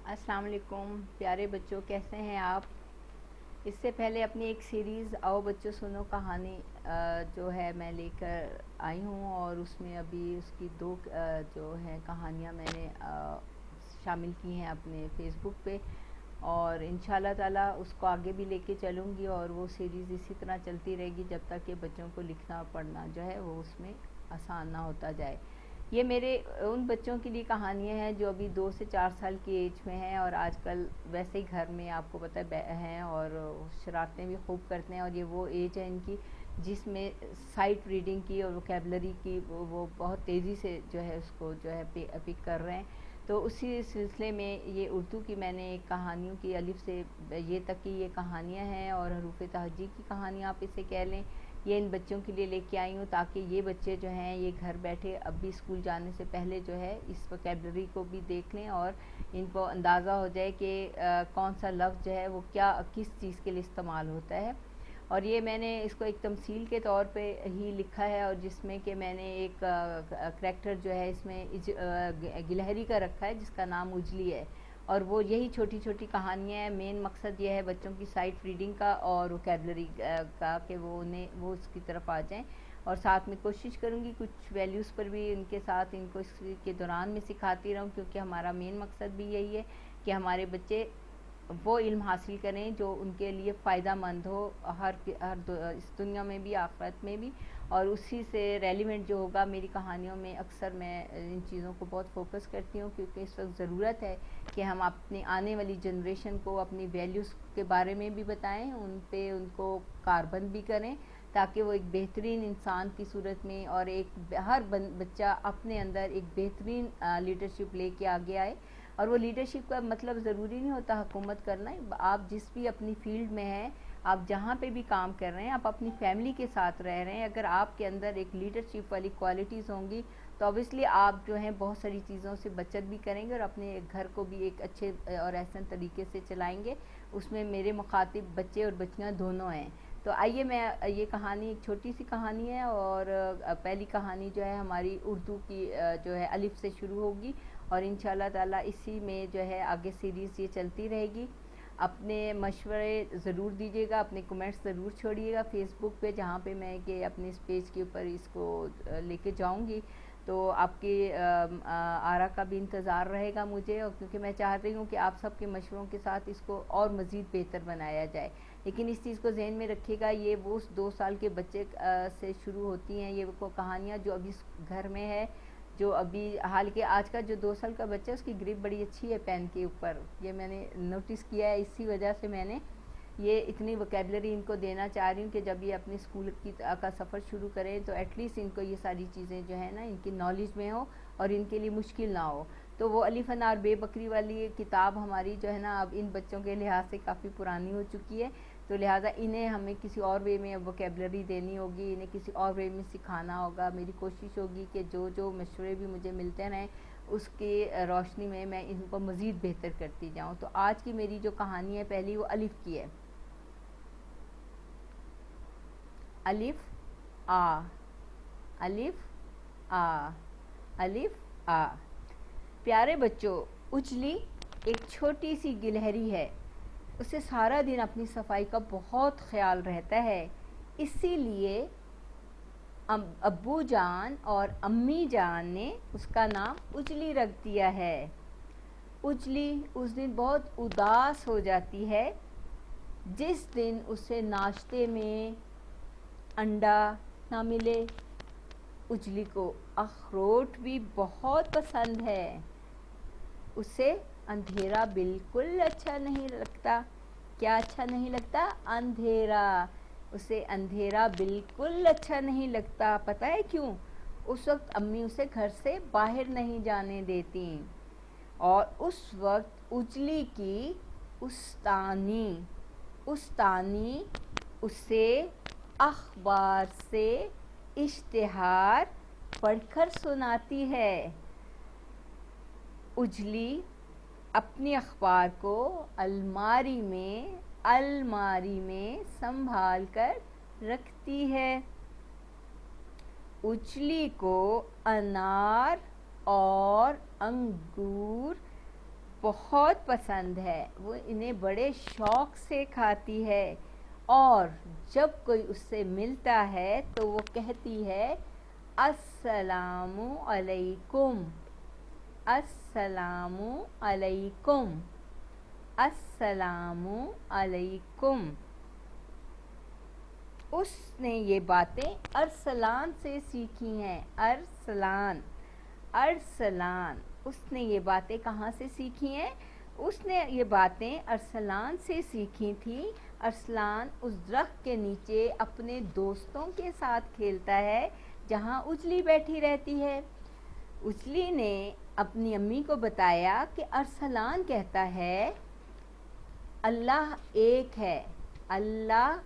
السلام علیکم پیارے بچوں، کیسے ہیں آپ؟ اس سے پہلے اپنی ایک سیریز آؤ بچوں سنو کہانی جو ہے میں لے کر آئی ہوں، اور اس میں ابھی اس کی دو جو ہیں کہانیاں میں نے شامل کی ہیں اپنے فیس بک پہ، اور انشاءاللہ تعالی اس کو آگے بھی لے کے چلوں گی، اور وہ سیریز اسی طرح چلتی رہے گی جب تک کہ بچوں کو لکھنا اور پڑھنا جو ہے وہ اس میں آسان نہ ہوتا جائے۔ یہ میرے ان بچوں کے لیے کہانیاں ہیں جو ابھی 2 سے 4 سال کی ایج میں ہیں، اور آج کل ویسے ہی گھر میں آپ کو پتہ ہیں اور شرارتیں بھی خوب کرتے ہیں، اور یہ وہ ایج ہے ان کی جس میں سائٹ ریڈنگ کی اور ووکیبلری کی وہ بہت تیزی سے جو ہے اس کو جو ہے پک کر رہے ہیں۔ تو اسی سلسلے میں یہ اردو کی میں نے ایک کہانیوں کی الف سے یہ تک کی یہ کہانیاں ہیں، اور حروف تہجی کی کہانیاں آپ اسے کہہ لیں، یہ ان بچوں کے لیے لے کے آئی ہوں تاکہ یہ بچے جو ہیں یہ گھر بیٹھے اب بھی اسکول جانے سے پہلے جو ہے اس ووکیبلری کو بھی دیکھ لیں، اور ان کو اندازہ ہو جائے کہ کون سا لفظ جو ہے وہ کیا کس چیز کے لیے استعمال ہوتا ہے۔ اور یہ میں نے اس کو ایک تمثیل کے طور پہ ہی لکھا ہے، اور جس میں کہ میں نے ایک کریکٹر جو ہے اس میں گلہری کا رکھا ہے جس کا نام اجلی ہے، اور وہ یہی چھوٹی چھوٹی کہانیاں ہیں۔ مین مقصد یہ ہے بچوں کی سائٹ ریڈنگ کا اور ووکیبلری کا کہ وہ اس کی طرف آ جائیں، اور ساتھ میں کوشش کروں گی کچھ ویلیوز پر بھی ان کے ساتھ ان کو اس کے دوران میں سکھاتی رہوں، کیونکہ ہمارا مین مقصد بھی یہی ہے کہ ہمارے بچے وہ علم حاصل کریں جو ان کے لیے فائدہ مند ہو اس دنیا میں بھی آخرت میں بھی، اور اسی سے ریلیونٹ جو ہوگا۔ میری کہانیوں میں اکثر میں ان چیزوں کو بہت فوکس کرتی ہوں، کیونکہ اس وقت ضرورت ہے کہ ہم اپنی آنے والی جنریشن کو اپنی ویلیوز کے بارے میں بھی بتائیں، ان پہ ان کو کاربند بھی کریں تاکہ وہ ایک بہترین انسان کی صورت میں، اور ہر بچہ اپنے اندر ایک بہترین لیڈرشپ لے کے آگے آئے۔ اور وہ لیڈرشپ کا مطلب ضروری نہیں ہوتا حکومت کرنا، آپ جس بھی اپنی فیلڈ میں ہیں، آپ جہاں پہ بھی کام کر رہے ہیں، آپ اپنی فیملی کے ساتھ رہ رہے ہیں، اگر آپ کے اندر ایک لیڈرشپ والی کوالٹیز ہوں گی تو اوبیسلی آپ جو ہیں بہت ساری چیزوں سے بچت بھی کریں گے، اور اپنے گھر کو بھی ایک اچھے اور احسن طریقے سے چلائیں گے۔ اس میں میرے مخاطب بچے اور بچیاں دونوں ہیں۔ تو آئیے میں یہ کہانی ایک چھوٹی سی کہانی ہے، اور پہلی کہانی جو ہے ہماری اردو کی جو ہے الف سے شروع ہوگی، اور انشاءاللہ تعالی اسی میں جو ہے آگے سیریز یہ چلتی رہے گی۔ اپنے مشورے ضرور دیجیے گا، اپنے کمنٹس ضرور چھوڑیے گا فیس بک پہ، جہاں پہ میں کہ اپنے اس پیج کے اوپر اس کو لے کے جاؤں گی، تو آپ کی آرا کا بھی انتظار رہے گا مجھے، اور کیونکہ میں چاہ رہی ہوں کہ آپ سب کے مشوروں کے ساتھ اس کو اور مزید بہتر بنایا جائے۔ لیکن اس چیز کو ذہن میں رکھیے گا، یہ وہ 2 سال کے بچے سے شروع ہوتی ہیں یہ وہ کہانیاں جو ابھی گھر میں ہے، جو ابھی حال کے آج کا جو 2 سال کا بچہ ہے اس کی گریپ بڑی اچھی ہے پین کے اوپر، یہ میں نے نوٹس کیا ہے، اسی وجہ سے میں نے یہ اتنی ووکیبلری ان کو دینا چاہ رہی ہوں کہ جب یہ اپنے اسکول کا سفر شروع کریں تو ایٹ لیسٹ ان کو یہ ساری چیزیں جو ہے نا ان کی نالج میں ہو اور ان کے لیے مشکل نہ ہو۔ تو وہ الف انار بے بکری والی کتاب ہماری جو ہے نا اب ان بچوں کے لحاظ سے کافی پرانی ہو چکی ہے، تو لہٰذا انہیں ہمیں کسی اور وے میں ووکیبلری دینی ہوگی، انہیں کسی اور وے میں سکھانا ہوگا۔ میری کوشش ہوگی کہ جو مشورے بھی مجھے ملتے رہیں اس کی روشنی میں ان کو مزید بہتر کرتی جاؤں۔ تو آج کی میری جو کہانی ہے پہلی وہ الف کی ہے۔ الف آ، الف آ، الف آ۔ پیارے بچوں، اجلی ایک چھوٹی سی گلہری ہے، اسے سارا دن اپنی صفائی کا بہت خیال رہتا ہے، اسی لیے ابو جان اور امی جان نے اس کا نام اجلی رکھ دیا ہے۔ اجلی اس دن بہت اداس ہو جاتی ہے جس دن اسے ناشتے میں انڈا نہ ملے۔ اجلی کو اخروٹ بھی بہت پسند ہے، اسے اندھیرا بالکل اچھا نہیں لگتا۔ کیا اچھا نہیں لگتا؟ اندھیرا، اسے اندھیرا بالکل اچھا نہیں لگتا۔ پتہ ہے کیوں؟ اس وقت امی اسے گھر سے باہر نہیں جانے دیتی، اور اس وقت اجلی کی استانی اسے اخبار سے اشتہار پڑھ کر سناتی ہے۔ اجلی اپنی اخبار کو الماری میں سنبھال کر رکھتی ہے۔ اجلی کو انار اور انگور بہت پسند ہے، وہ انہیں بڑے شوق سے کھاتی ہے، اور جب کوئی اس سے ملتا ہے تو وہ کہتی ہے السلام علیکم، السلام علیکم، السلام علیکم۔ اس نے یہ باتیں ارسلان سے سیکھی ہیں، ارسلان، ارسلان۔ اس نے یہ باتیں کہاں سے سیکھی ہیں؟ اس نے یہ باتیں ارسلان سے سیکھی تھیں۔ ارسلان اس درخت کے نیچے اپنے دوستوں کے ساتھ کھیلتا ہے جہاں اجلی بیٹھی رہتی ہے۔ اجلی نے اپنی امی کو بتایا کہ ارسلان کہتا ہے اللہ ایک ہے، اللہ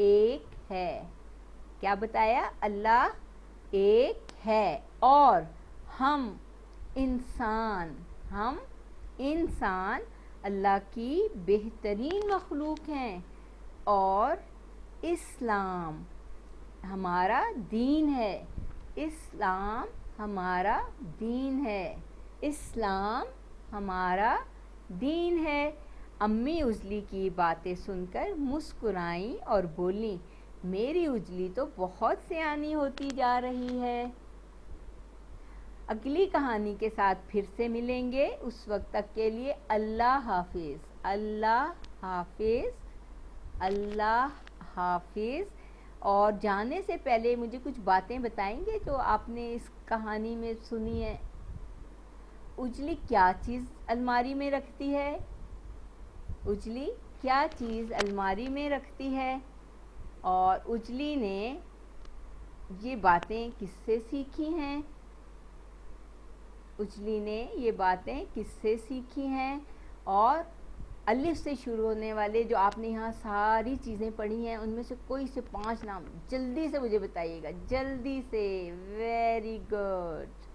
ایک ہے۔ کیا بتایا؟ اللہ ایک ہے، اور ہم انسان اللہ کی بہترین مخلوق ہیں، اور اسلام ہمارا دین ہے، اسلام ہمارا دین ہے، اسلام ہمارا دین ہے۔ امی اجلی کی باتیں سن کر مسکرائیں اور بولیں میری اجلی تو بہت سیانی ہوتی جا رہی ہے۔ اگلی کہانی کے ساتھ پھر سے ملیں گے، اس وقت تک کے لیے اللہ حافظ، اللہ حافظ، اللہ حافظ۔ اور جانے سے پہلے مجھے کچھ باتیں بتائیں گے جو آپ نے اس کہانی میں سنی ہے۔ اجلی کیا چیز الماری میں رکھتی ہے؟ اجلی کیا چیز الماری میں رکھتی ہے؟ اور اجلی نے یہ باتیں کس سے سیکھی ہیں؟ اجلی نے یہ باتیں کس سے سیکھی ہیں؟ اور الف سے شروع ہونے والے جو آپ نے یہاں ساری چیزیں پڑھی ہیں ان میں سے کوئی سے 5 نام جلدی سے مجھے بتائیے گا، جلدی سے۔ Very good.